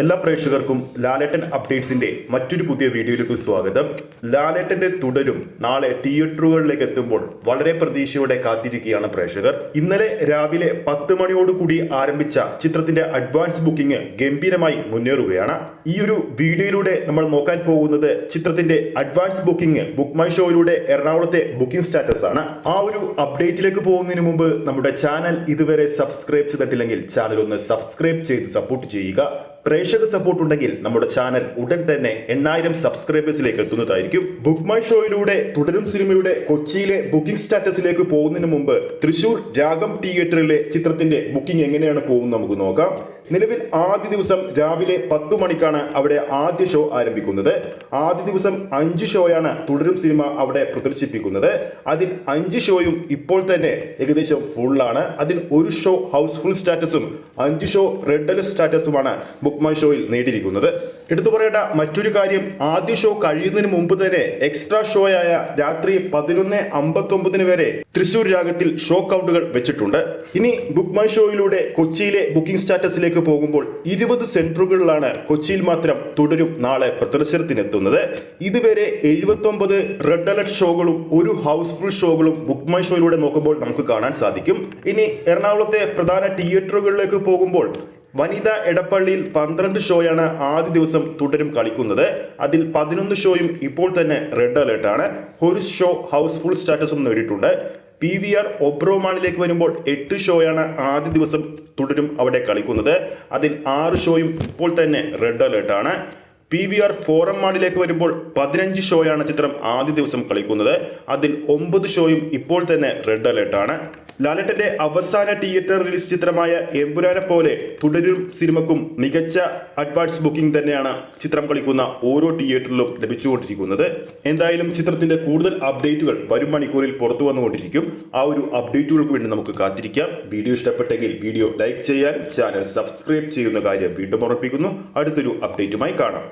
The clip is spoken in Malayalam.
എല്ലാ പ്രേക്ഷകർക്കും ലാലേട്ടൻ അപ്ഡേറ്റ്സിന്റെ മറ്റൊരു പുതിയ വീഡിയോയിലേക്ക് സ്വാഗതം. ലാലേട്ടന്റെ തുടരും നാളെ തിയേറ്ററുകളിലേക്ക് എത്തുമ്പോൾ വളരെ പ്രതീക്ഷയോടെ കാത്തിരിക്കുകയാണ് പ്രേക്ഷകർ. ഇന്നലെ രാവിലെ 10 മണിയോടുകൂടി ആരംഭിച്ച ചിത്രത്തിന്റെ അഡ്വാൻസ് ബുക്കിംഗ് ഗംഭീരമായി മുന്നേറുകയാണ്. ഈ ഒരു വീഡിയോയിലൂടെ നമ്മൾ നോക്കാൻ പോകുന്നത് ചിത്രത്തിന്റെ അഡ്വാൻസ് ബുക്കിംഗ് ബുക്ക് മൈ ഷോയിലൂടെ എറണാകുളത്തെ ബുക്കിംഗ് സ്റ്റാറ്റസ് ആണ്. ആ ഒരു അപ്ഡേറ്റിലേക്ക് പോകുന്നതിന് മുമ്പ് നമ്മുടെ ചാനൽ ഇതുവരെ സബ്സ്ക്രൈബ് ചെയ്തിട്ടില്ലെങ്കിൽ ചാനൽ ഒന്ന് സബ്സ്ക്രൈബ് ചെയ്ത് സപ്പോർട്ട് ചെയ്യുക. പ്രേക്ഷക സപ്പോർട്ട് ഉണ്ടെങ്കിൽ നമ്മുടെ ചാനൽ ഉടൻ തന്നെ 8000 സബ്സ്ക്രൈബേഴ്സിലേക്ക് എത്തുന്നതായിരിക്കും. ബുക്ക് മൈ ഷോയിലൂടെ തുടരും സിനിമയുടെ കൊച്ചിയിലെ ബുക്കിംഗ് സ്റ്റാറ്റസിലേക്ക് പോകുന്നതിന് മുമ്പ് തൃശൂർ രാഗം തിയേറ്ററിലെ ചിത്രത്തിന്റെ ബുക്കിംഗ് എങ്ങനെയാണ് പോകുന്നത് നമുക്ക് നോക്കാം. നിലവിൽ ആദ്യ ദിവസം രാവിലെ 10 മണിക്കാണ് അവിടെ ആദ്യ ഷോ ആരംഭിക്കുന്നത്. ആദ്യ ദിവസം 5 ഷോയാണ് തുടരും സിനിമ അവിടെ പ്രദർശിപ്പിക്കുന്നത്. അതിൽ 5 ഷോയും ഇപ്പോൾ തന്നെ ഏകദേശം ഫുള്ളാണ്. അതിൽ ഒരു ഷോ ഹൗസ്ഫുൾ സ്റ്റാറ്റസും 5 ഷോ റെഡ് അലർട്ട് സ്റ്റാറ്റസുമാണ് ബുക്ക് മൈ ഷോയിൽ നേടിയിരിക്കുന്നത്. എടുത്തു പറയേണ്ട മറ്റൊരു കാര്യം, ആദ്യ ഷോ കഴിയുന്നതിന് മുമ്പ് തന്നെ എക്സ്ട്രാ ഷോയായ രാത്രി 11:59 വരെ തൃശൂർ രാഗത്തിൽ ഷോ കൗണ്ടുകൾ വെച്ചിട്ടുണ്ട്. ഇനി ബുക്ക് മൈ ഷോയിലൂടെ കൊച്ചിയിലെ ബുക്കിംഗ് സ്റ്റാറ്റസിലേക്ക് പോകുമ്പോൾ 20 സെന്ററുകളിലാണ് കൊച്ചിയിൽ മാത്രം തുടരും നാളെ പ്രദർശനത്തിനെത്തുന്നത്. ഇതുവരെ 79 റെഡ് അലർട്ട് ഷോകളും ഒരു ഹൗസ്ഫുൾ ഷോകളും ബുക്ക് മൈ ഷോയിലൂടെ നോക്കുമ്പോൾ നമുക്ക് കാണാൻ സാധിക്കും. ഇനി എറണാകുളത്തെ പ്രധാന തിയേറ്ററുകളിലേക്ക് പോകുമ്പോൾ വനിത എടപ്പള്ളിയിൽ 12 ഷോയാണ് ആദ്യ ദിവസം തുടരും കളിക്കുന്നത്. അതിൽ 11 ഷോയും ഇപ്പോൾ തന്നെ റെഡ് അലേർട്ട് ആണ്. ഒരു ഷോ ഹൗസ്ഫുൾ സ്റ്റാറ്റസും നേടിയിട്ടുണ്ട്. PVR ഒബ്രോമാണിലേക്ക് വരുമ്പോൾ 8 ഷോയാണ് ആദ്യ ദിവസം തുടരും അവിടെ കളിക്കുന്നത്. അതിൽ 6 ഷോയും ഇപ്പോൾ തന്നെ റെഡ് അലേർട്ട് ആണ്. PVR ഫോറം മാളിലേക്ക് വരുമ്പോൾ 15 ഷോയാണ് ചിത്രം ആദ്യ ദിവസം കളിക്കുന്നത്. അതിൽ 9 ഷോയും ഇപ്പോൾ തന്നെ റെഡ് അലേർട്ട് ആണ്. ലാലേട്ടന്റെ അവസാന തിയേറ്റർ റിലീസ് ചിത്രമായ എമ്പുരാനെ പോലെ തുടരും സിനിമക്കും മികച്ച അഡ്വാൻസ് ബുക്കിംഗ് തന്നെയാണ് ചിത്രം കളിക്കുന്ന ഓരോ തിയേറ്ററിലും ലഭിച്ചുകൊണ്ടിരിക്കുന്നത്. എന്തായാലും ചിത്രത്തിന്റെ കൂടുതൽ അപ്ഡേറ്റുകൾ വരും മണിക്കൂറിൽ പുറത്തു വന്നുകൊണ്ടിരിക്കും. ആ ഒരു അപ്ഡേറ്റുകൾക്ക് വേണ്ടി നമുക്ക് കാത്തിരിക്കാം. വീഡിയോ ഇഷ്ടപ്പെട്ടെങ്കിൽ വീഡിയോ ലൈക്ക് ചെയ്യാൻ, ചാനൽ സബ്സ്ക്രൈബ് ചെയ്യുന്ന കാര്യം വീണ്ടും ഓർമ്മിപ്പിക്കുന്നു. അടുത്തൊരു അപ്ഡേറ്റുമായി കാണാം.